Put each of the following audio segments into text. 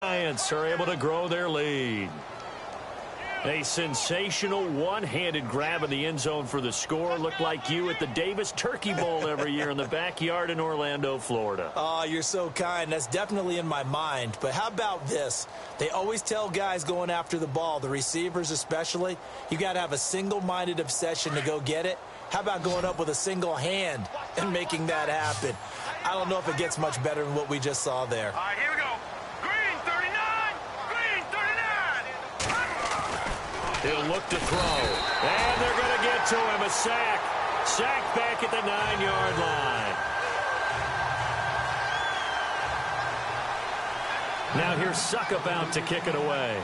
Giants are able to grow their lead. A sensational one-handed grab in the end zone for the score. Looked like you at the Davis Turkey Bowl every year in the backyard in Orlando, Florida. Oh, you're so kind. That's definitely in my mind. But how about this? They always tell guys going after the ball, the receivers especially, you got to have a single-minded obsession to go get it. How about going up with a single hand and making that happen? I don't know if it gets much better than what we just saw there. All right, here we go. Green 39. Green 39. He'll look to throw. And they're going to get to him. A sack. Sack back at the 9-yard line. Now here's Suckup out to kick it away.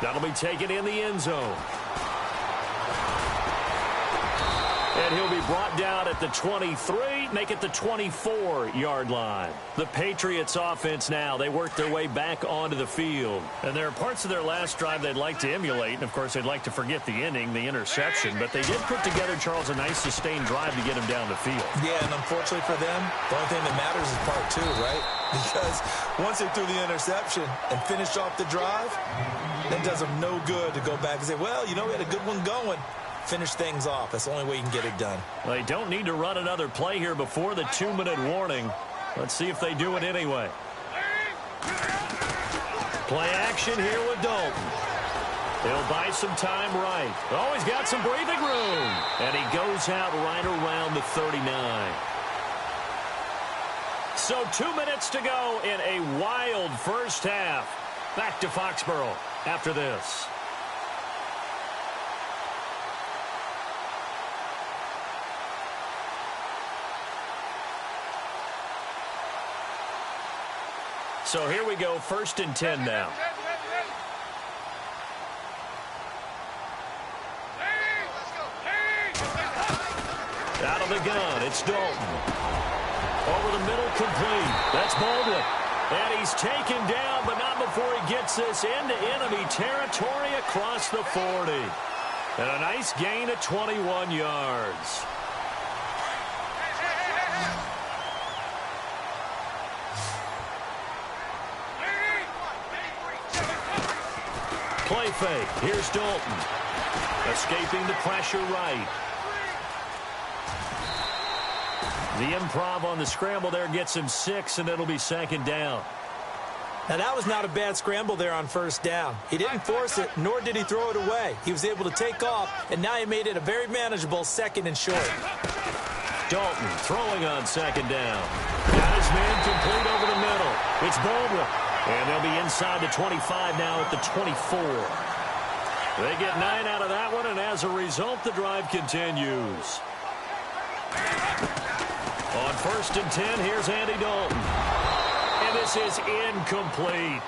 That'll be taken in the end zone. And he'll be brought down at the 23, make it the 24-yard line. The Patriots offense now, they work their way back onto the field. And there are parts of their last drive they'd like to emulate. And, of course, they'd like to forget the inning, the interception. But they did put together, Charles, a nice sustained drive to get him down the field. Yeah, and unfortunately for them, the only thing that matters is part 2, right? Because once they threw the interception and finished off the drive, that does them no good to go back and say, well, you know, we had a good one going. Finish things off. That's the only way you can get it done. They don't need to run another play here before the 2-minute warning. Let's see if they do it anyway. Play action here with Dalton. He'll buy some time right. Oh, he's got some breathing room. And he goes out right around the 39. So 2 minutes to go in a wild first half. Back to Foxborough after this. So here we go, 1st and 10 now. Out of the gun, it's Dalton. Over the middle, complete. That's Baldwin. And he's taken down, but not before he gets this into enemy territory across the 40. And a nice gain of 21 yards. Play fake. Here's Dalton. Escaping the pressure right. The improv on the scramble there gets him 6, and it'll be 2nd down. Now, that was not a bad scramble there on 1st down. He didn't force it, nor did he throw it away. He was able to take off, and now he made it a very manageable 2nd and short. Dalton throwing on 2nd down. Got his man complete over the middle. It's Baldwin. And they'll be inside the 25 now at the 24. They get 9 out of that one, and as a result, the drive continues. On 1st and 10, here's Andy Dalton. And this is incomplete.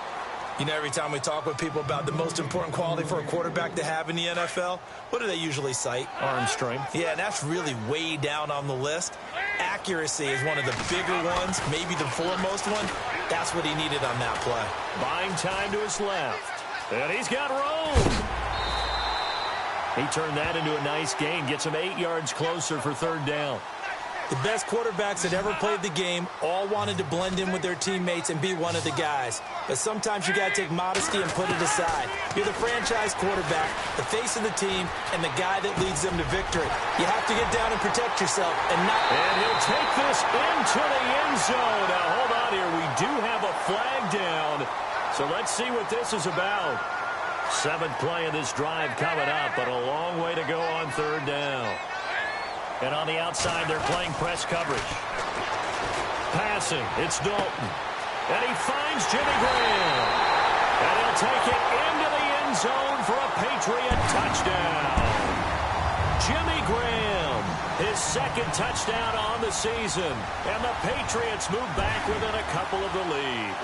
You know, every time we talk with people about the most important quality for a quarterback to have in the NFL, what do they usually cite? Arm strength. Yeah, and that's really way down on the list. Accuracy is one of the bigger ones, maybe the foremost one. That's what he needed on that play. Buying time to his left. And he's got room. He turned that into a nice gain. Gets him 8 yards closer for 3rd down. The best quarterbacks that ever played the game all wanted to blend in with their teammates and be one of the guys. But sometimes you got to take modesty and put it aside. You're the franchise quarterback, the face of the team, and the guy that leads them to victory. You have to get down and protect yourself and not... And he'll take this into the end zone. Now, hold on here. We do have a flag down. So let's see what this is about. 7th play of this drive coming up, but a long way to go on 3rd down. And on the outside, they're playing press coverage. Passing, it's Dalton. And he finds Jimmy Graham. And he'll take it into the end zone for a Patriot touchdown. Jimmy Graham, his 2nd touchdown on the season. And the Patriots move back within a couple of the lead.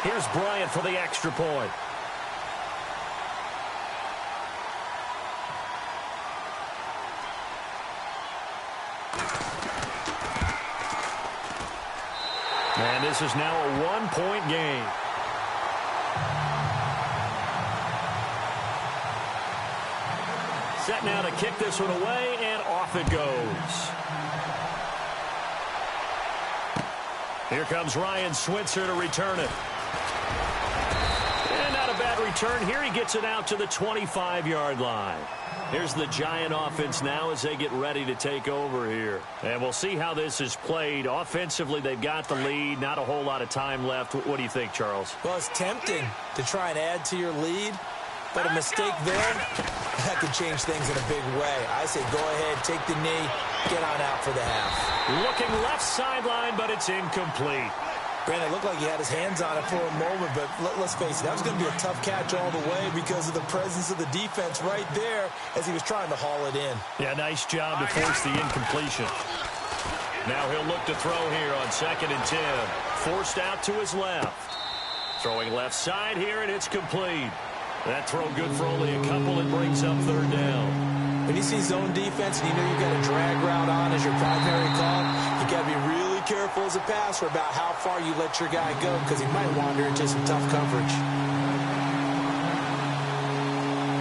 Here's Bryant for the extra point. And this is now a 1-point game. Set now to kick this one away, and off it goes. Here comes Ryan Switzer to return it. And not a bad return here. He gets it out to the 25-yard line. Here's the Giant offense now as they get ready to take over here. And we'll see how this is played. Offensively, they've got the lead. Not a whole lot of time left. What do you think, Charles? Well, it's tempting to try and add to your lead, but a mistake there, that could change things in a big way. I say go ahead, take the knee, get on out for the half. Looking left sideline, but it's incomplete. Brandon, it looked like he had his hands on it for a moment, but let's face it, that was going to be a tough catch all the way because of the presence of the defense right there as he was trying to haul it in. Yeah, nice job to force the incompletion. Now he'll look to throw here on 2nd and 10. Forced out to his left. Throwing left side here, and it's complete. That throw good for only a couple. It brings up 3rd down. When you see zone defense and you know you've got a drag route on as your primary call, you got to be really careful as a passer about how far you let your guy go because he might wander into some tough coverage.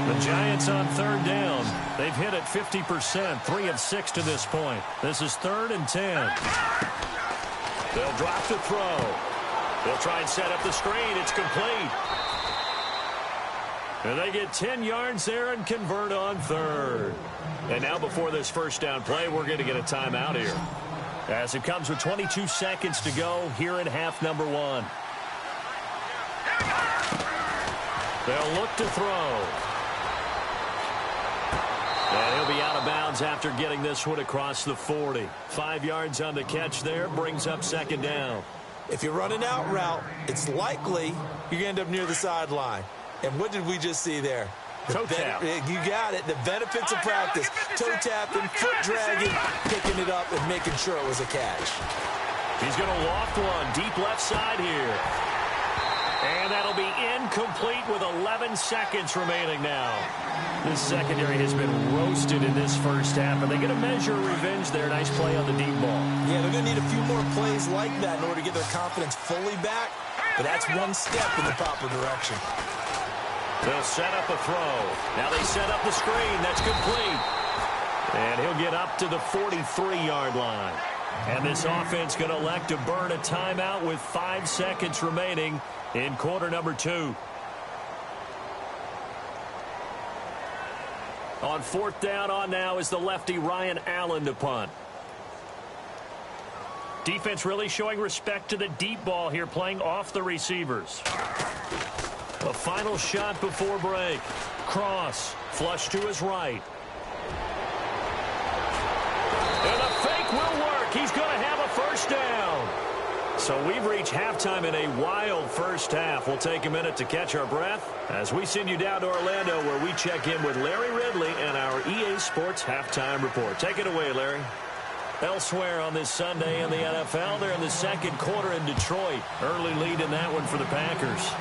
The Giants on 3rd down. They've hit it 50%, 3 of 6 to this point. This is 3rd and 10. They'll drop the throw. They'll try and set up the screen. It's complete. And they get 10 yards there and convert on 3rd. And now before this first down play, we're going to get a timeout here. As it comes with 22 seconds to go here in half number 1. They'll look to throw. And he'll be out of bounds after getting this one across the 40. 5 yards on the catch there, brings up 2nd down. If you run an out route, it's likely you're going to end up near the sideline. And what did we just see there? Toe tap. You got it. The benefits of practice. Toe tapping, foot dragging, picking it up, and making sure it was a catch. He's going to loft one deep left side here. And that'll be incomplete with 11 seconds remaining now. This secondary has been roasted in this first half, and they get a measure of revenge there. Nice play on the deep ball. Yeah, they're going to need a few more plays like that in order to get their confidence fully back. But that's one step in the proper direction. They'll set up a throw. Now they set up the screen. That's complete. And he'll get up to the 43-yard line. And this offense going to elect to burn a timeout with 5 seconds remaining in quarter number 2. On 4th down on now is the lefty Ryan Allen to punt. Defense really showing respect to the deep ball here, playing off the receivers. A final shot before break. Cross, flush to his right. And the fake will work. He's going to have a first down. So we've reached halftime in a wild first half. We'll take a minute to catch our breath as we send you down to Orlando where we check in with Larry Ridley and our EA Sports Halftime Report. Take it away, Larry. Elsewhere on this Sunday in the NFL, they're in the 2nd quarter in Detroit. Early lead in that one for the Packers.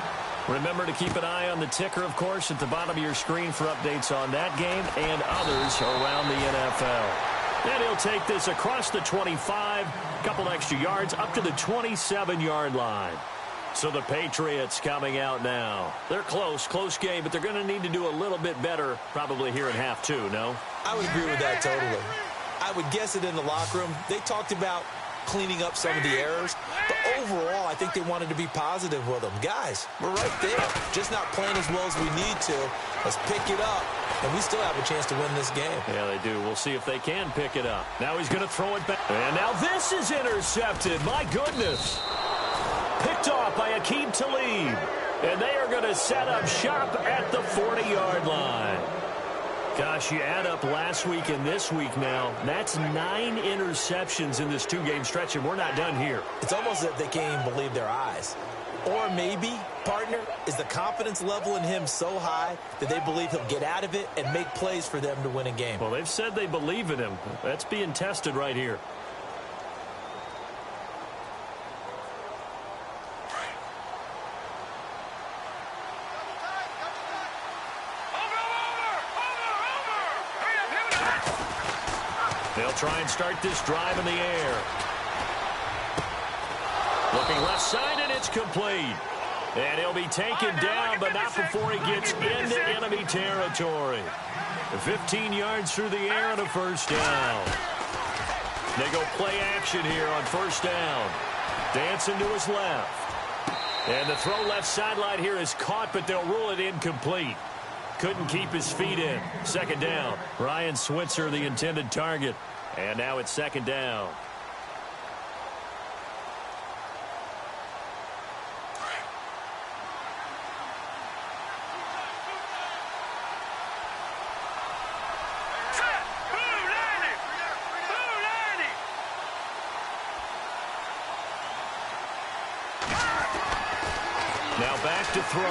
Remember to keep an eye on the ticker, of course, at the bottom of your screen for updates on that game and others around the NFL. And he'll take this across the 25, couple extra yards, up to the 27-yard line. So the Patriots coming out now. They're close game, but they're going to need to do a little bit better probably here in half 2, no? I would agree with that totally. I would guess it in the locker room. They talked about cleaning up some of the errors, but overall, I think they wanted to be positive with them. Guys, we're right there, just not playing as well as we need to. Let's pick it up, and we still have a chance to win this game. Yeah, they do. We'll see if they can pick it up. Now he's going to throw it back. And now this is intercepted. My goodness. Picked off by Aqib Talib. And they are going to set up shop at the 40-yard line. Gosh, you add up last week and this week now, that's 9 interceptions in this 2-game stretch, and we're not done here. It's almost as if they can't even believe their eyes. Or maybe, partner, is the confidence level in him so high that they believe he'll get out of it and make plays for them to win a game. Well, they've said they believe in him. That's being tested right here. They'll try and start this drive in the air. Looking left side, and it's complete. And he'll be taken down, but not before he gets into enemy territory. 15 yards through the air and a first down. They go play action here on first down. Dancing to his left. And the throw left sideline here is caught, but they'll rule it incomplete. Couldn't keep his feet in. Second down. Ryan Switzer, the intended target. And now it's second down. Now back to throw.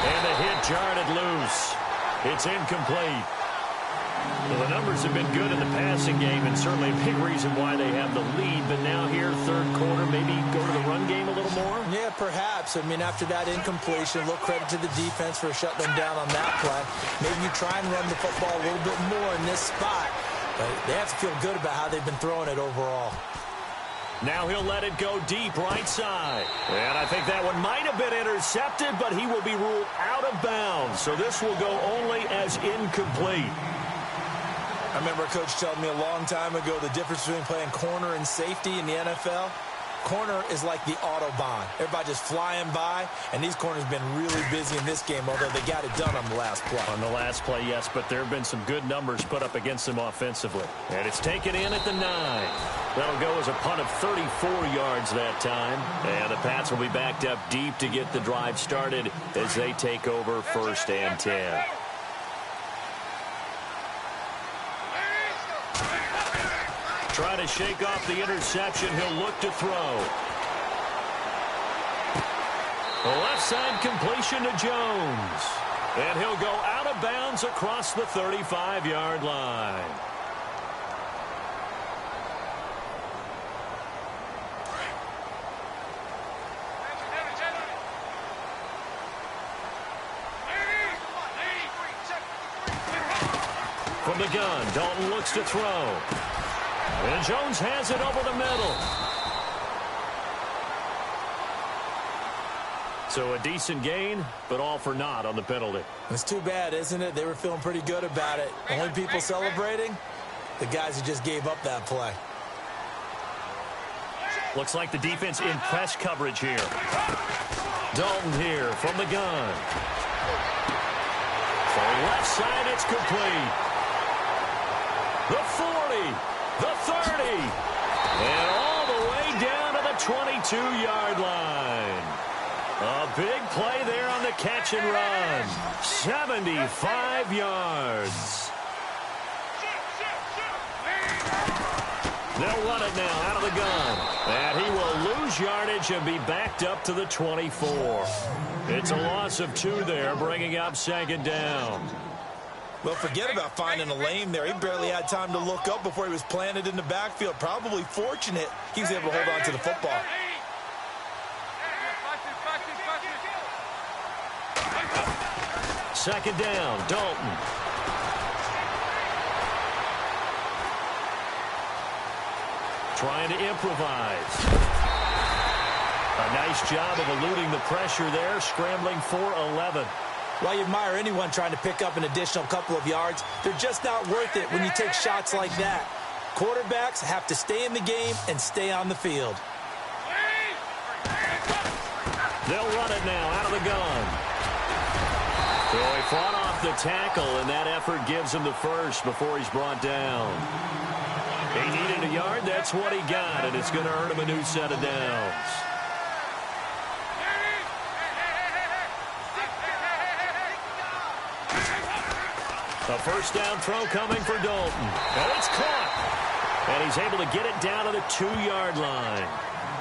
And the hit jarred it loose. It's incomplete. Well, the numbers have been good in the passing game, and certainly a big reason why they have the lead. But now here, third quarter, maybe go to the run game a little more? Yeah, perhaps. I mean, after that incompletion, a little credit to the defense for shutting them down on that play. Maybe you try and run the football a little bit more in this spot. But they have to feel good about how they've been throwing it overall. Now he'll let it go deep right side. And I think that one might have been intercepted, but he will be ruled out of bounds. So this will go only as incomplete. I remember a coach telling me a long time ago the difference between playing corner and safety in the NFL. Corner is like the Autobahn. Everybody just flying by, and these corners have been really busy in this game, although they got it done on the last play. On the last play, yes, but there have been some good numbers put up against them offensively. And it's taken in at the 9. That'll go as a punt of 34 yards that time. And the Pats will be backed up deep to get the drive started as they take over 1st and 10. Try to shake off the interception. He'll look to throw. The left side completion to Jones. And he'll go out of bounds across the 35-yard line. From the gun, Dalton looks to throw. And Jones has it over the middle. So a decent gain, but all for naught on the penalty. It's too bad, isn't it? They were feeling pretty good about it. Only people celebrating, the guys who just gave up that play. Looks like the defense in press coverage here. Dalton here from the gun. For left side, it's complete. The 40. The 30, and all the way down to the 22-yard line. A big play there on the catch and run. 75 yards. They'll run it now out of the gun. And he will lose yardage and be backed up to the 24. It's a loss of 2 there, bringing up second down. Well, forget about finding a lane there. He barely had time to look up before he was planted in the backfield. Probably fortunate he was able to hold on to the football. Second down, Dalton. Trying to improvise. A nice job of eluding the pressure there, scrambling for 11. While you admire anyone trying to pick up an additional couple of yards, they're just not worth it when you take shots like that. Quarterbacks have to stay in the game and stay on the field. They'll run it now out of the gun. So he fought off the tackle, and that effort gives him the first before he's brought down. He needed a yard. That's what he got, and it's going to earn him a new set of downs. A first down throw coming for Dalton. And it's caught. And he's able to get it down to the 2-yard line.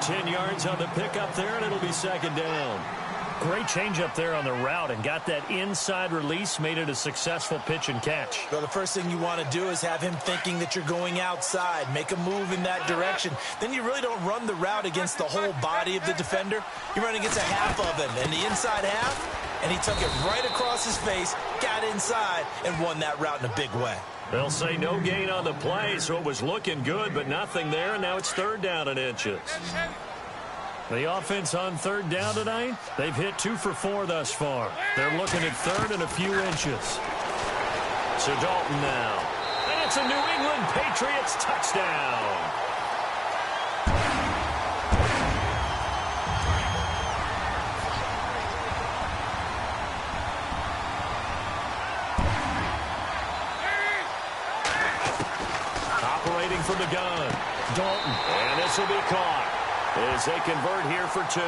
10 yards on the pickup there, and it'll be second down. Great change up there on the route and got that inside release, made it a successful pitch and catch. Well, the first thing you want to do is have him thinking that you're going outside, make a move in that direction. Then you really don't run the route against the whole body of the defender. You run against a half of him, and the inside half, and he took it right across his face, got inside, and won that route in a big way. They'll say no gain on the play, so it was looking good, but nothing there, and now it's third down and inches. The offense on third down tonight, they've hit 2 for 4 thus far. They're looking at third and a few inches. So Dalton now. And it's a New England Patriots touchdown. the gun. Dalton. And this will be caught as they convert here for 2.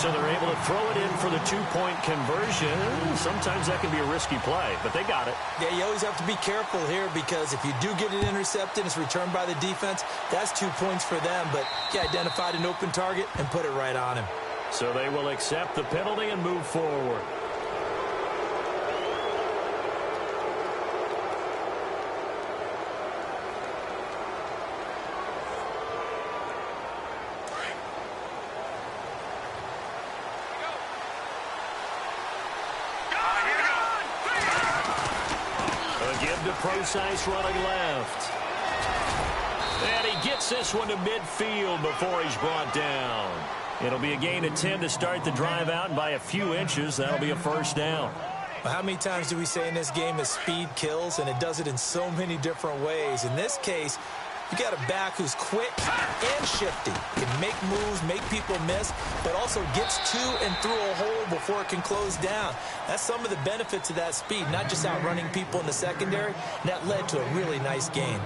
So they're able to throw it in for the 2-point conversion. Sometimes that can be a risky play, but they got it. Yeah, you always have to be careful here because if you do get it intercepted, it's returned by the defense. That's 2 points for them, but he identified an open target and put it right on him. So they will accept the penalty and move forward. Procise running left. And he gets this one to midfield before he's brought down. It'll be a gain of 10 to start the drive out, and by a few inches, that'll be a first down. Well, how many times do we say in this game that speed kills, and it does it in so many different ways? In this case, you got a back who's quick and shifty. Can make moves, make people miss, but also gets to and through a hole before it can close down. That's some of the benefits of that speed, not just outrunning people in the secondary. And that led to a really nice gain.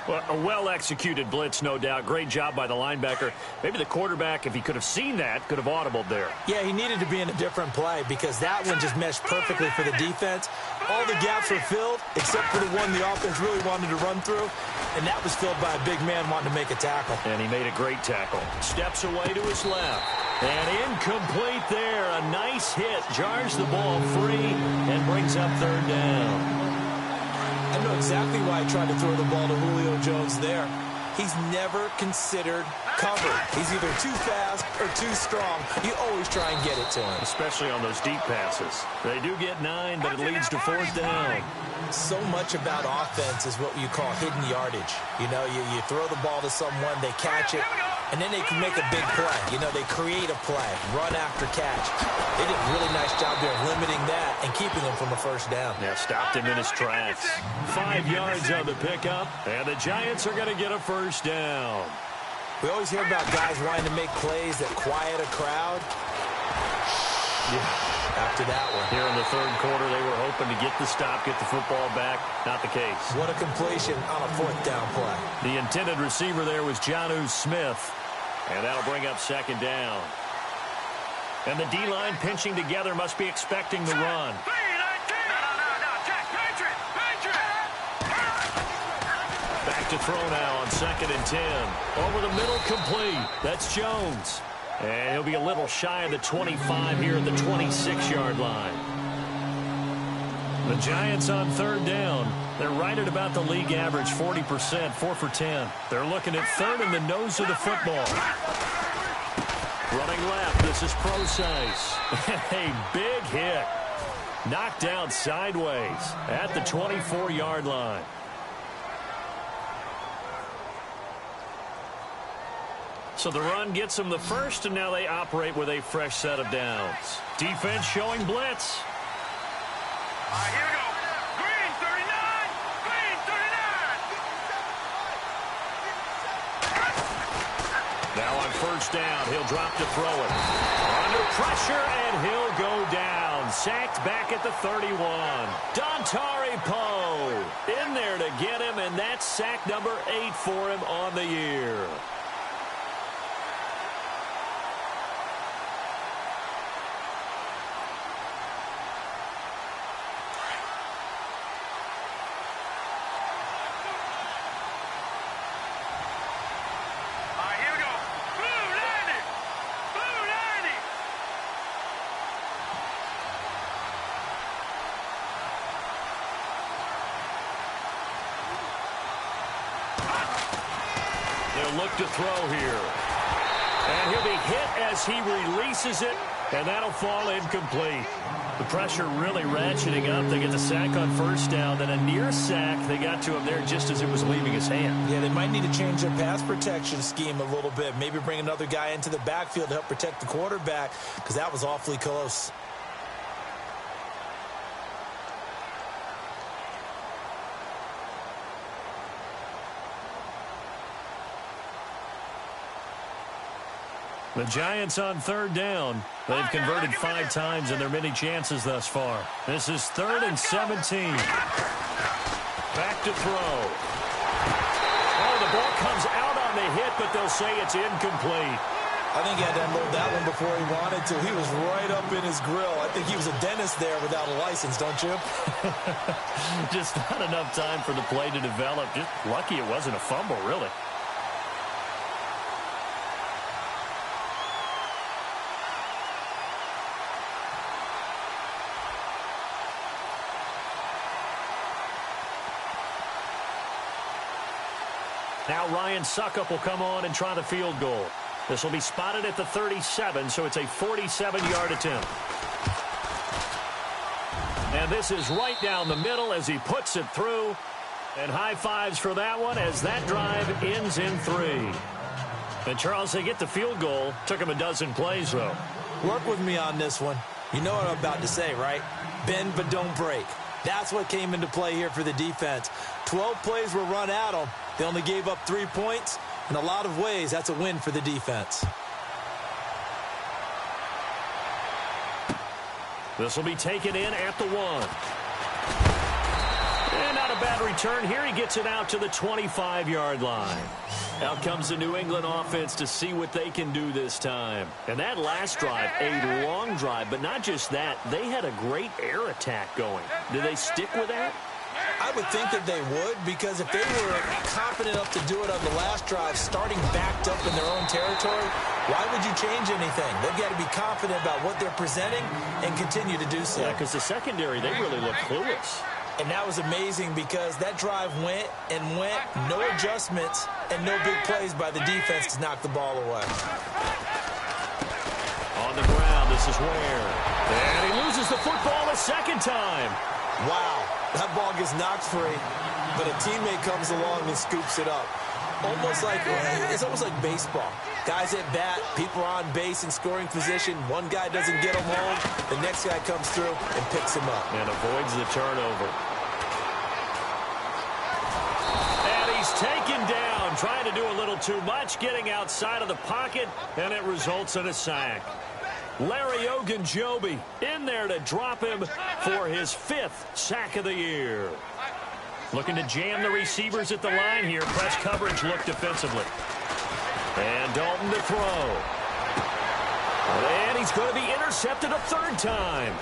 Well, a well-executed blitz, no doubt. Great job by the linebacker. Maybe the quarterback, if he could have seen that, could have audibled there. Yeah, he needed to be in a different play because that one just meshed perfectly for the defense. All the gaps were filled except for the one the offense really wanted to run through, and that was filled by a big man wanting to make a tackle. And he made a great tackle. Steps away to his left. And incomplete there. A nice hit. Jars the ball free and brings up third down. I know exactly why I tried to throw the ball to Julio Jones there. He's never considered cover. He's either too fast or too strong. You always try and get it to him. Especially on those deep passes. They do get 9, but it leads to fourth down. So much about offense is what you call hidden yardage. You know, you throw the ball to someone, they catch it, and then they can make a big play. You know, they create a play, run after catch. They did a really nice job there of limiting that and keeping him from a first down. Yeah, stopped him in his tracks. 5 yards on the pickup, and the Giants are going to get a first down. We always hear about guys wanting to make plays that quiet a crowd. Yeah. After that one. Here in the third quarter, they were hoping to get the stop, get the football back. Not the case. What a completion on a fourth down play. The intended receiver there was Jonnu Smith. And that'll bring up second down. And the D-line pinching together must be expecting the run. Back to throw now on 2nd and 10. Over the middle, complete. That's Jones. And he'll be a little shy of the 25 here at the 26-yard line. The Giants on third down. They're right at about the league average, 40%, 4 for 10. They're looking at third in the nose of the football. Running left, this is Procise. A big hit. Knocked down sideways at the 24-yard line. So the run gets them the first, and now they operate with a fresh set of downs. Defense showing blitz. All right, here we go. Green 39. Green 39. Now on first down, he'll drop to throw it. Under pressure, and he'll go down. Sacked back at the 31. Dontari Poe in there to get him, and that's sack number 8 for him on the year. Look to throw here. And he'll be hit as he releases it, and that'll fall incomplete. The pressure really ratcheting up. They get the sack on first down, then a near sack. They got to him there just as it was leaving his hand. Yeah, they might need to change their pass protection scheme a little bit. Maybe bring another guy into the backfield to help protect the quarterback, because that was awfully close. The Giants on third down. They've converted 5 times in their many chances thus far. This is 3rd and 17. Back to throw. Oh, the ball comes out on the hit, but they'll say it's incomplete. I think he had to unload that one before he wanted to. He was right up in his grill. I think he was a dentist there without a license, don't you? Just not enough time for the play to develop. Just lucky it wasn't a fumble, really. Now Ryan Suckup will come on and try the field goal. This will be spotted at the 37, so it's a 47-yard attempt. And this is right down the middle as he puts it through. And high fives for that one as that drive ends in 3. And Charles, they get the field goal. Took him a dozen plays, though. Work with me on this one. You know what I'm about to say, right? Bend but don't break. That's what came into play here for the defense. 12 plays were run at them. They only gave up 3 points. In a lot of ways, that's a win for the defense. This will be taken in at the 1. And not a bad return here. He gets it out to the 25-yard line. Out comes the New England offense to see what they can do this time. And that last drive, a long drive, but not just that. They had a great air attack going. Do they stick with that? I would think that they would, because if they were confident enough to do it on the last drive, starting backed up in their own territory, why would you change anything? They've got to be confident about what they're presenting and continue to do so. Yeah, because the secondary, they really look clueless. And that was amazing because that drive went and went, no adjustments and no big plays by the defense to knock the ball away. On the ground, this is Ware. And he loses the football a second time. Wow, that ball gets knocked free, but a teammate comes along and scoops it up. It's almost like baseball. Guys at bat, people are on base in scoring position. One guy doesn't get him home. The next guy comes through and picks him up. And avoids the turnover. And he's taken down, trying to do a little too much, getting outside of the pocket, and it results in a sack. Larry Ogunjobi in there to drop him for his 5th sack of the year. Looking to jam the receivers at the line here. Press coverage look defensively. And Dalton to throw. And he's going to be intercepted a 3rd time.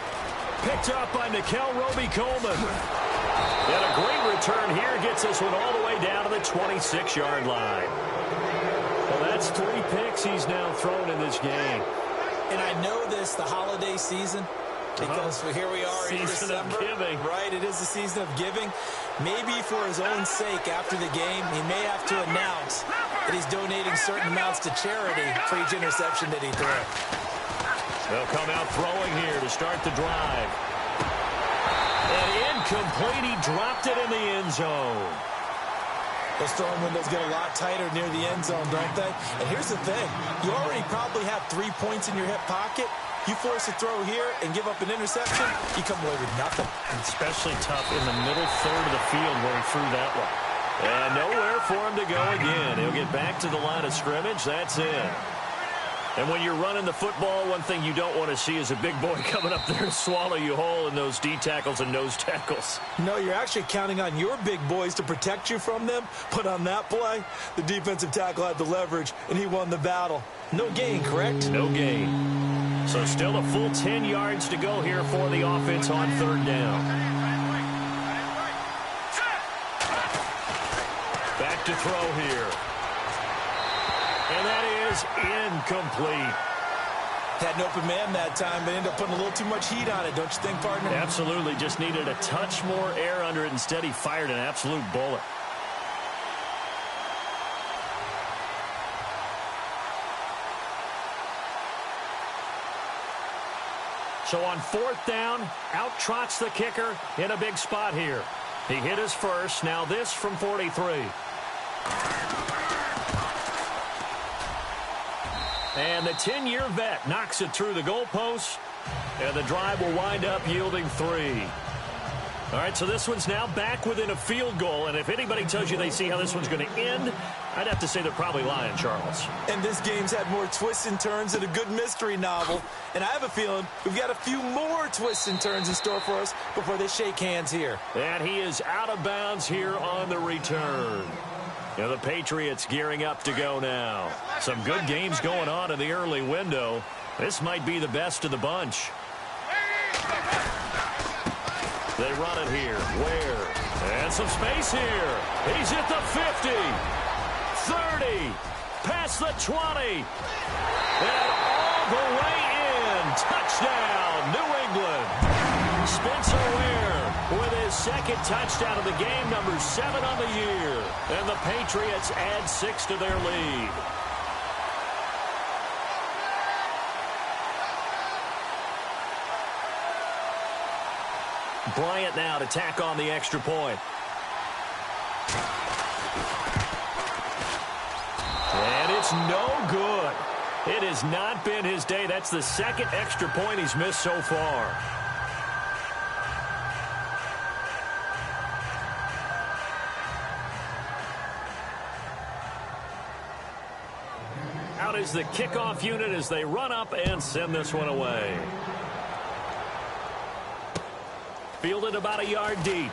Picked up by Nickel Roby-Coleman. And a great return here gets this one all the way down to the 26-yard line. Well, that's 3 picks he's now thrown in this game. And I know this, the holiday season, because here we are in December. Season of giving. Right, it is the season of giving. Maybe for his own sake after the game, he may have to announce that he's donating certain amounts to charity for each interception that he threw. They'll come out throwing here to start the drive. And incomplete, he dropped it in the end zone. Those throwing windows get a lot tighter near the end zone, don't they? And here's the thing. You already probably have 3 points in your hip pocket. You force a throw here and give up an interception, you come away with nothing. Especially tough in the middle third of the field where he threw that one. And nowhere for him to go again. He'll get back to the line of scrimmage. That's it. And when you're running the football, one thing you don't want to see is a big boy coming up there to swallow you whole in those D tackles and nose tackles. No, you're actually counting on your big boys to protect you from them. But on that play, the defensive tackle had the leverage, and he won the battle. No gain, correct? No gain. So still a full 10 yards to go here for the offense on 3rd down. Back to throw here. And that is incomplete. Had an open man that time, but ended up putting a little too much heat on it, don't you think, partner? Absolutely. Just needed a touch more air under it. Instead, he fired an absolute bullet. So on 4th down, out trots the kicker in a big spot here. He hit his first. Now this from 43. And the 10-year vet knocks it through the goalpost. And the drive will wind up yielding 3. All right, so this one's now back within a field goal. And if anybody tells you they see how this one's going to end, I'd have to say they're probably lying, Charles. And this game's had more twists and turns than a good mystery novel. And I have a feeling we've got a few more twists and turns in store for us before they shake hands here. And he is out of bounds here on the return. Now the Patriots gearing up to go now. Some good games going on in the early window. This might be the best of the bunch. They run it here. Ware. And some space here. He's at the 50. 30. Past the 20. And all the way in. Touchdown, New England. Spencer Ware with his second touchdown of the game, number 7 on the year. And the Patriots add 6 to their lead. Bryant now to tack on the extra point. And it's no good. It has not been his day. That's the second extra point he's missed so far. Out is the kickoff unit as they run up and send this one away. Fielded about a yard deep.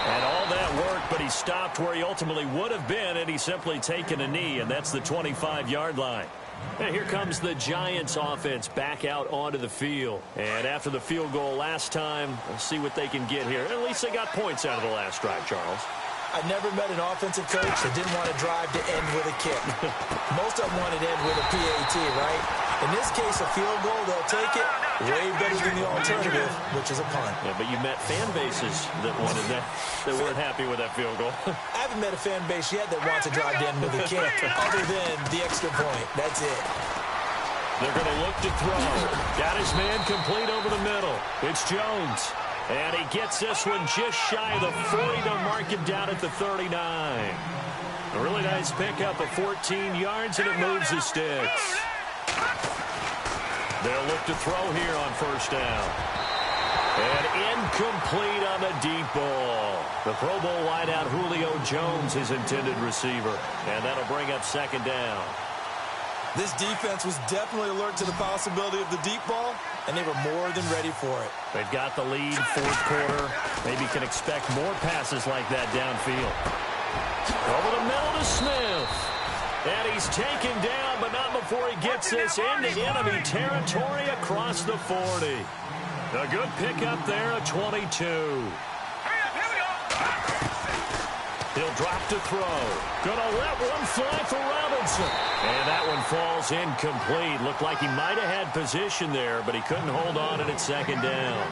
And all that worked, but he stopped where he ultimately would have been, and he's simply taken a knee, and that's the 25-yard line. And here comes the Giants offense back out onto the field. And after the field goal last time, we'll see what they can get here. At least they got points out of the last drive, Charles. I never met an offensive coach that didn't want to drive to end with a kick. Most of them wanted to end with a PAT, right? In this case, a field goal, they'll take it. Way better than the alternative, which is a punt. Yeah, but you met fan bases that wanted that weren't happy with that field goal. I haven't met a fan base yet that wants to drive to end with a kick, other than the extra point. That's it. They're going to look to throw. Got his man complete over the middle. It's Jones. And he gets this one just shy of the 40 to mark him down at the 39. A really nice pickup of 14 yards, and it moves the sticks. They'll look to throw here on first down. And incomplete on the deep ball. The Pro Bowl wideout Julio Jones, his intended receiver. And that'll bring up second down. This defense was definitely alert to the possibility of the deep ball, and they were more than ready for it. They've got the lead, fourth quarter. Maybe can expect more passes like that downfield. Over the middle to Smith. And he's taken down, but not before he gets this into enemy territory across the 40. A good pickup there at 22. He'll drop to throw. Gonna let one fly for Robinson. And that one falls incomplete. Looked like he might have had position there, but he couldn't hold on and it's second down.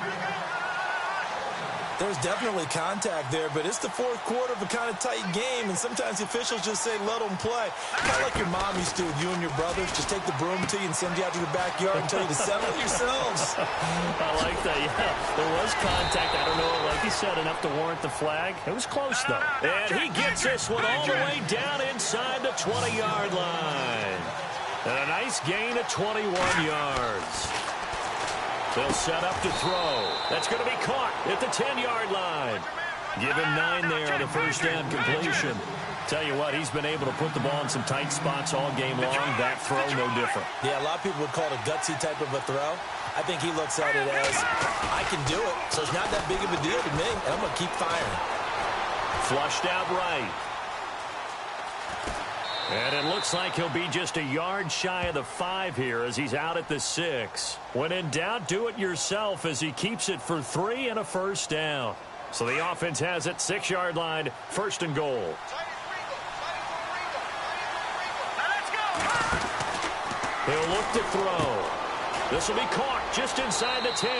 There's definitely contact there, but it's the fourth quarter of a kind of tight game, and sometimes the officials just say, let them play. Kind of like your mom used to with you and your brothers. Just take the broom to you and send you out to the backyard and tell you to settle yourselves. I like that, yeah. There was contact. I don't know, like you said, enough to warrant the flag. It was close, though. And he gets this one all the way down inside the 20-yard line. And a nice gain of 21 yards. They'll set up to throw. That's going to be caught at the 10-yard line. Give him 9 there on the first down completion. Tell you what, he's been able to put the ball in some tight spots all game long. That throw, no different. Yeah, a lot of people would call it a gutsy type of a throw. I think he looks at it as, I can do it, so it's not that big of a deal to me, and I'm going to keep firing. Flushed out right. And it looks like he'll be just a yard shy of the 5 here as he's out at the 6. When in doubt, do it yourself as he keeps it for 3 and a first down. So the offense has it, 6-yard line, first and goal. He'll look to throw. This will be caught just inside the 10.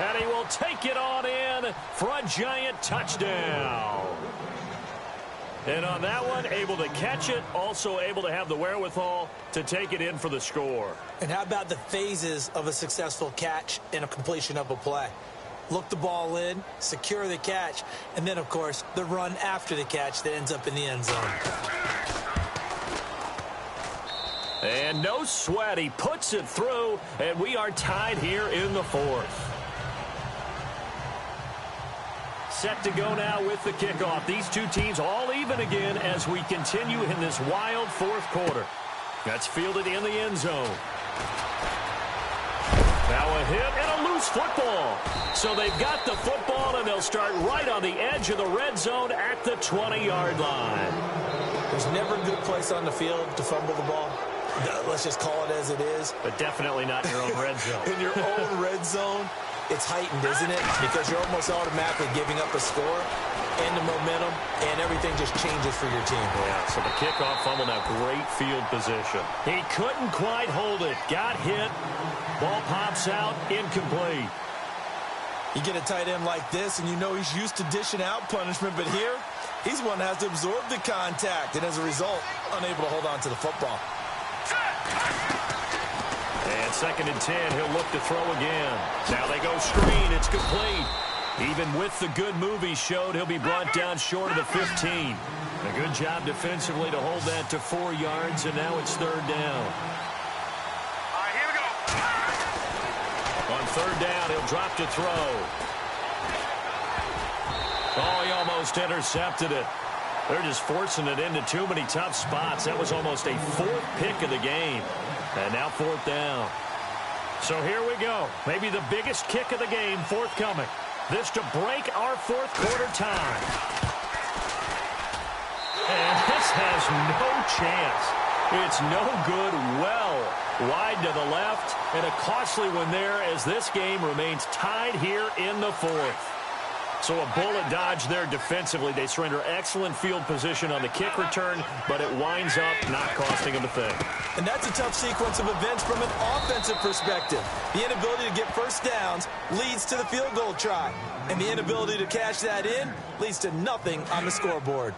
And he will take it on in for a giant touchdown. And on that one, able to catch it, also able to have the wherewithal to take it in for the score. And how about the phases of a successful catch and a completion of a play? Look the ball in, secure the catch, and then, of course, the run after the catch that ends up in the end zone. And no sweat, he puts it through, and we are tied here in the 4th. Set to go now with the kickoff. These two teams all even again as we continue in this wild fourth quarter. That's fielded in the end zone. Now a hit and a loose loose football. So they've got the football, and they'll start right on the edge of the red zone at the 20-yard line. There's never a good place on the field to fumble the ball. Let's just call it as it is. But definitely not in your own red zone. In your own red zone, it's heightened, isn't it? Because you're almost automatically giving up a score and the momentum, and everything just changes for your team. Yeah, so the kickoff fumble, now great field position. He couldn't quite hold it. Got hit. Ball pops out, incomplete. You get a tight end like this, and you know he's used to dishing out punishment, but here, he's one that has to absorb the contact, and as a result, unable to hold on to the football. And 2nd and 10, he'll look to throw again. Now they go screen, it's complete. Even with the good move he showed, he'll be brought down short of the 15. A good job defensively to hold that to 4 yards, and now it's 3rd down. All right, here we go. On 3rd down, he'll drop to throw. Oh, he almost intercepted it. They're just forcing it into too many tough spots. That was almost a 4th pick of the game. And now 4th down. So here we go. Maybe the biggest kick of the game forthcoming. This to break our 4th quarter time. And this has no chance. It's no good, well wide to the left. And a costly one there as this game remains tied here in the 4th. So a bullet dodge there defensively. They surrender excellent field position on the kick return, but it winds up not costing them a thing. And that's a tough sequence of events from an offensive perspective. The inability to get first downs leads to the field goal try. And the inability to cash that in leads to nothing on the scoreboard.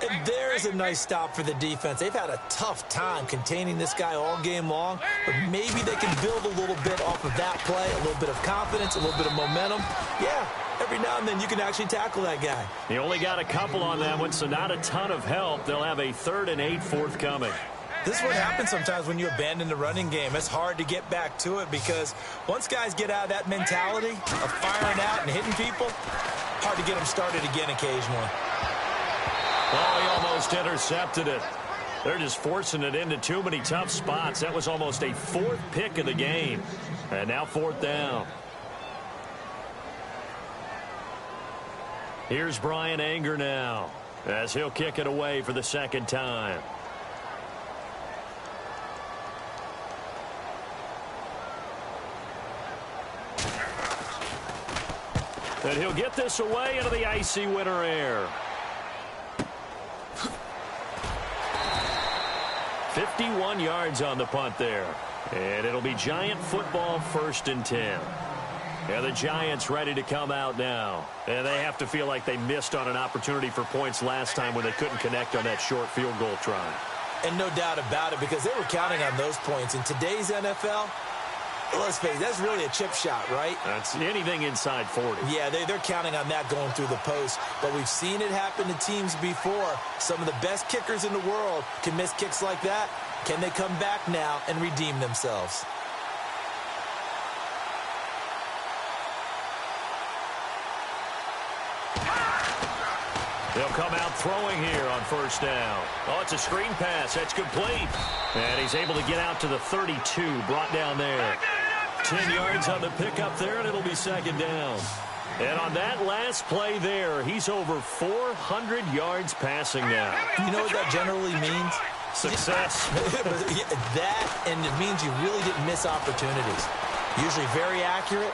And there's a nice stop for the defense. They've had a tough time containing this guy all game long, but maybe they can build a little bit off of that play, a little bit of confidence, a little bit of momentum. Yeah, every now and then you can actually tackle that guy. He only got a couple on that one, so not a ton of help. They'll have a 3rd and 8 forthcoming. This is what happens sometimes when you abandon the running game. It's hard to get back to it because once guys get out of that mentality of firing out and hitting people, hard to get them started again occasionally. Oh, he almost intercepted it. They're just forcing it into too many tough spots. That was almost a 4th pick of the game. And now 4th down. Here's Brian Anger now as he'll kick it away for the 2nd time. And he'll get this away into the icy winter air. 51 yards on the punt there. And it'll be Giant football, 1st and 10. Yeah, the Giants ready to come out now. And they have to feel like they missed on an opportunity for points last time when they couldn't connect on that short field goal try. And no doubt about it, because they were counting on those points. In today's NFL, let's face it, that's really a chip shot, right? That's anything inside 40. Yeah, they're counting on that going through the post. But we've seen it happen to teams before. Some of the best kickers in the world can miss kicks like that. Can they come back now and redeem themselves? They'll come out throwing here on 1st down. Oh, it's a screen pass. That's complete. And he's able to get out to the 32, brought down there. 10 yards on the pickup there, and it'll be 2nd down. And on that last play there, he's over 400 yards passing now. You know what that generally means? Success. That, and it means you really didn't miss opportunities. Usually very accurate.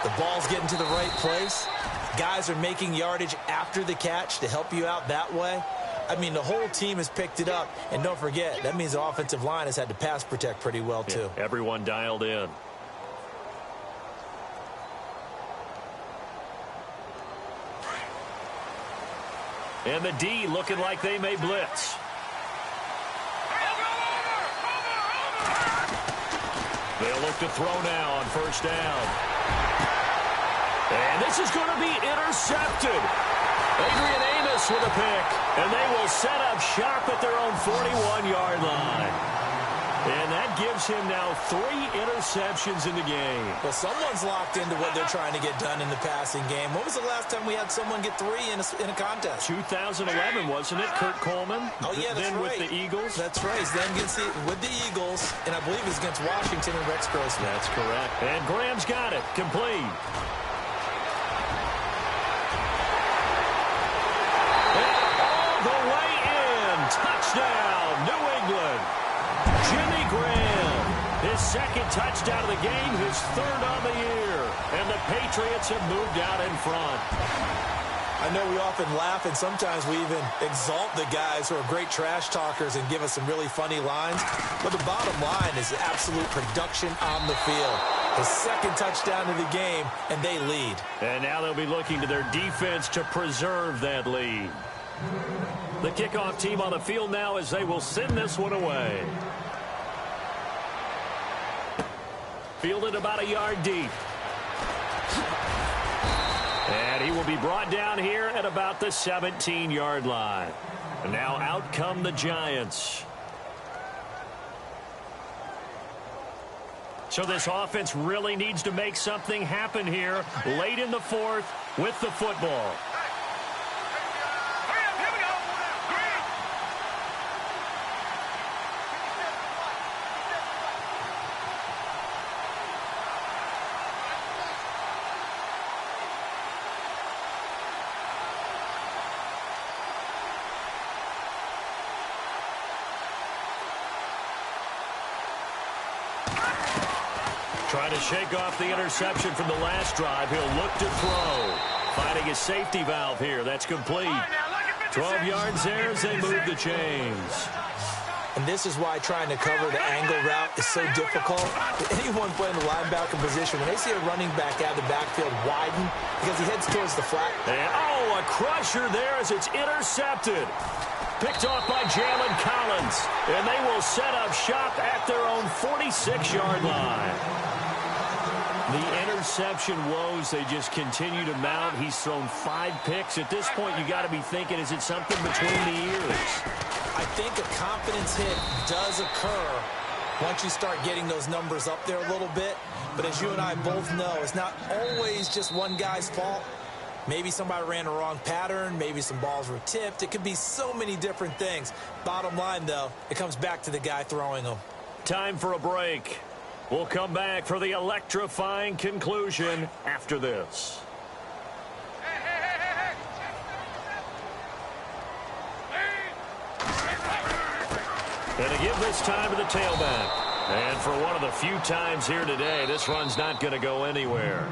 The ball's getting to the right place. Guys are making yardage after the catch to help you out that way. I mean, the whole team has picked it up. And don't forget, that means the offensive line has had to pass protect pretty well, too. Yeah, everyone dialed in. And the D looking like they may blitz. They'll look to throw now on 1st down. And this is going to be intercepted. Adrian Amos with a pick. And they will set up shop at their own 41-yard line. And that gives him now 3 interceptions in the game. Well, someone's locked into what they're trying to get done in the passing game. When was the last time we had someone get 3 in a contest? 2011, wasn't it? Kurt Coleman. Oh, yeah, that's then right. with the Eagles. That's right. He's then with the Eagles, and I believe it's against Washington and Rex Grossman. That's correct. And Graham's got it. Complete. And all the way in. Touchdown, New England. Jimmy Graham, his second touchdown of the game, his 3rd on the year. And the Patriots have moved out in front. I know we often laugh, and sometimes we even exalt the guys who are great trash talkers and give us some really funny lines. But the bottom line is absolute production on the field. His 2nd touchdown of the game, and they lead. And now they'll be looking to their defense to preserve that lead. The kickoff team on the field now as they will send this one away. Fielded about a yard deep. And he will be brought down here at about the 17-yard line. And now out come the Giants. So this offense really needs to make something happen here late in the 4th with the football. Trying to shake off the interception from the last drive. He'll look to throw. Finding his safety valve here. That's complete. 12 yards there as they move the chains. And this is why trying to cover the angle route is so difficult. Anyone playing the linebacker position, when they see a running back out of the backfield widen because he heads towards the flat. And, oh, a crusher there as it's intercepted. Picked off by Jalen Collins. And they will set up shop at their own 46-yard line. The interception woes, they just continue to mount. He's thrown 5 picks. At this point, you got to be thinking, is it something between the ears? I think a confidence hit does occur once you start getting those numbers up there a little bit. But as you and I both know, it's not always just one guy's fault. Maybe somebody ran a wrong pattern. Maybe some balls were tipped. It could be so many different things. Bottom line, though, it comes back to the guy throwing them. Time for a break. We'll come back for the electrifying conclusion after this. And to give this time to the tailback. And for one of the few times here today, this run's not going to go anywhere.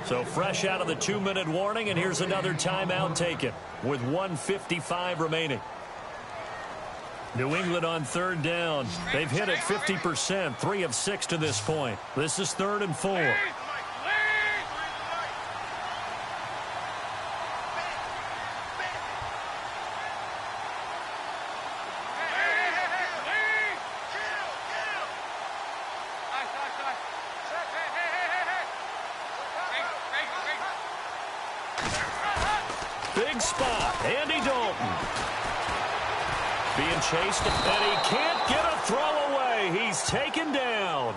So fresh out of the 2-minute warning, and here's another timeout taken with 1:55 remaining. New England on 3rd down. They've hit it 50%, 3 of 6 to this point. This is 3rd and 4. Big spot, Andy Dalton. Being chased, and he can't get a throw away. He's taken down.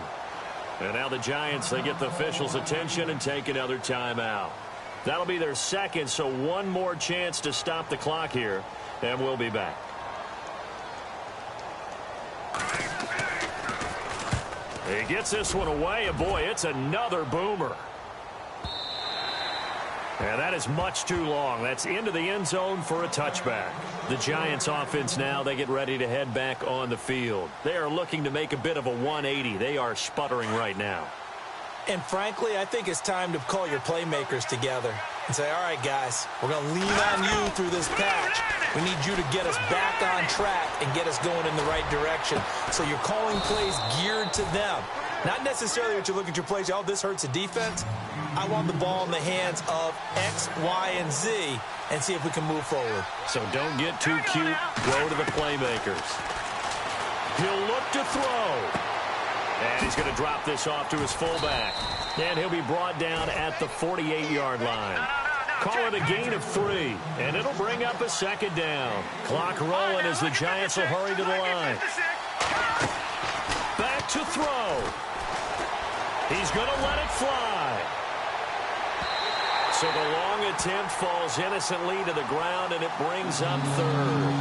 And now the Giants, they get the officials' attention and take another timeout. That'll be their 2nd, so one more chance to stop the clock here, and we'll be back. He gets this one away, and boy, it's another boomer. And that is much too long. That's into the end zone for a touchback. The Giants offense now, they get ready to head back on the field. They are looking to make a bit of a 180. They are sputtering right now. And frankly, I think it's time to call your playmakers together and say, all right, guys, we're going to lean on you through this patch. We need you to get us back on track and get us going in the right direction. So you're calling plays geared to them. Not necessarily that you look at your plays, oh, this hurts the defense. I want the ball in the hands of X, Y, and Z and see if we can move forward. So don't get too cute. Throw to the playmakers. He'll look to throw. And he's going to drop this off to his fullback. And he'll be brought down at the 48-yard line. Call it a gain of 3. And it'll bring up a 2nd down. Clock rolling as the Giants will hurry to the line. back to throw. He's going to let it fly. So the long attempt falls innocently to the ground, and it brings up third.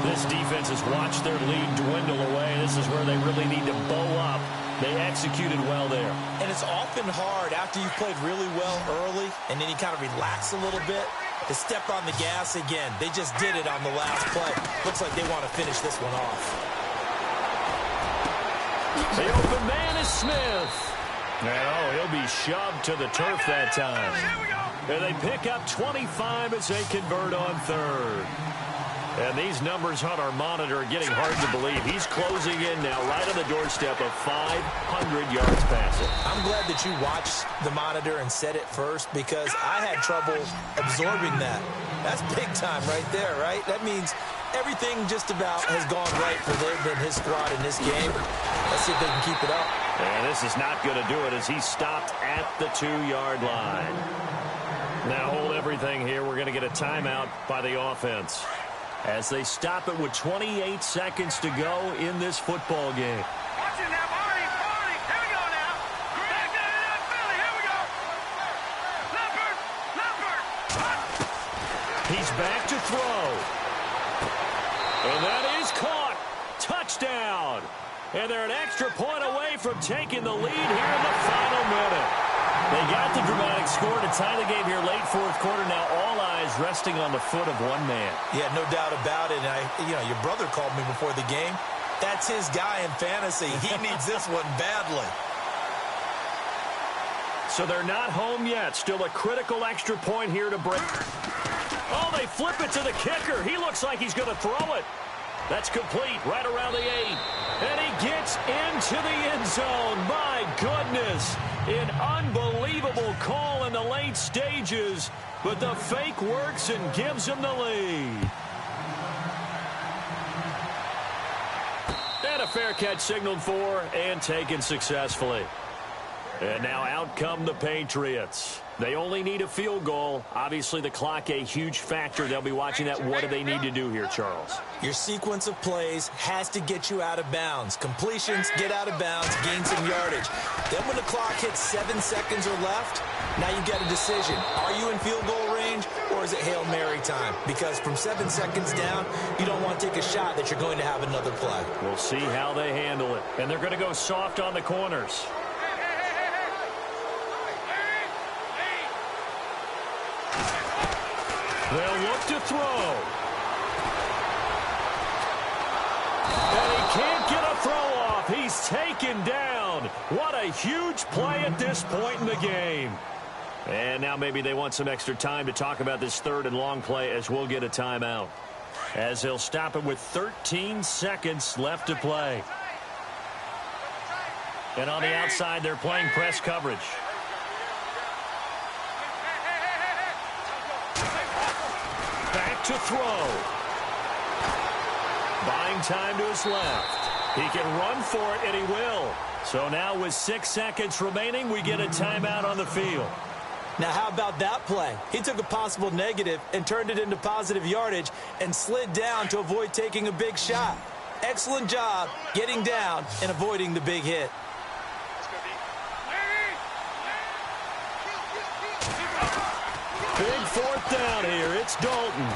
This defense has watched their lead dwindle away. This is where they really need to bow up. They executed well there. And it's often hard after you've played really well early, and then you kind of relax a little bit, to step on the gas again. They just did it on the last play. Looks like they want to finish this one off. The open man is Smith. And he'll be shoved to the turf that time. And they pick up 25 as they convert on third. And these numbers on our monitor are getting hard to believe. He's closing in now, right on the doorstep of 500 yards passing. I'm glad that you watched the monitor and said it first, because I had trouble absorbing that. That's big time right there, right? That means everything just about has gone right for them and his squad in this game. Let's see if they can keep it up. And this is not going to do it as he's stopped at the 2-yard line. Now hold everything here. We're going to get a timeout by the offense as they stop it with 28 seconds to go in this football game. Watch it now, Barney. Here we go now. Back to that Philly. Here we go. Leopard. He's back to throw. And that is caught. Touchdown. And they're an extra point away from taking the lead here in the final minute. They got the dramatic score to tie the game here late fourth quarter. Now all eyes resting on the foot of one man. Yeah, no doubt about it. And your brother called me before the game. That's his guy in fantasy. He needs this one badly. So they're not home yet. Still a critical extra point here to break. Oh, they flip it to the kicker. He looks like he's going to throw it. That's complete right around the 8. And he gets into the end zone. My goodness. An unbelievable call in the late stages. But the fake works and gives him the lead. And a fair catch signaled for and taken successfully. And now out come the Patriots. They only need a field goal. Obviously, the clock a huge factor. They'll be watching that. What do they need to do here, Charles? Your sequence of plays has to get you out of bounds. Completions, get out of bounds, gain some yardage. Then when the clock hits 7 seconds or left, now you get a decision. Are you in field goal range, or is it Hail Mary time? Because from 7 seconds down, you don't want to take a shot that you're going to have another play. We'll see how they handle it. And they're going to go soft on the corners. They'll look to throw. And he can't get a throw off. He's taken down. What a huge play at this point in the game. And now maybe they want some extra time to talk about this third and long play as we'll get a timeout. As they'll stop it with 13 seconds left to play. And on the outside, they're playing press coverage. Back to throw. Buying time to his left. He can run for it, and he will. So now with 6 seconds remaining, we get a timeout on the field. Now, how about that play? He took a possible negative and turned it into positive yardage and slid down to avoid taking a big shot. Excellent job getting down and avoiding the big hit. Big fourth down here. It's Dalton.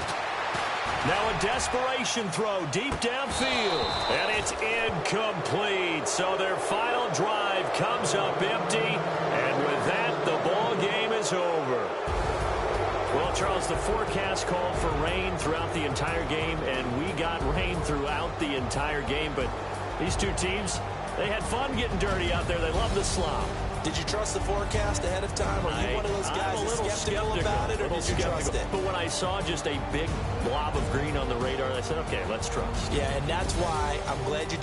Now a desperation throw deep downfield. And it's incomplete. So their final drive comes up empty. And with that, the ball game is over. Well, Charles, the forecast called for rain throughout the entire game, and we got rain throughout the entire game. But these two teams, they had fun getting dirty out there. They love the slop. Did you trust the forecast ahead of time? Or are you one of those guys that's skeptical about it, or did you trust it? But when I saw just a big blob of green on the radar, I said, okay, let's trust. Yeah, and that's why I'm glad you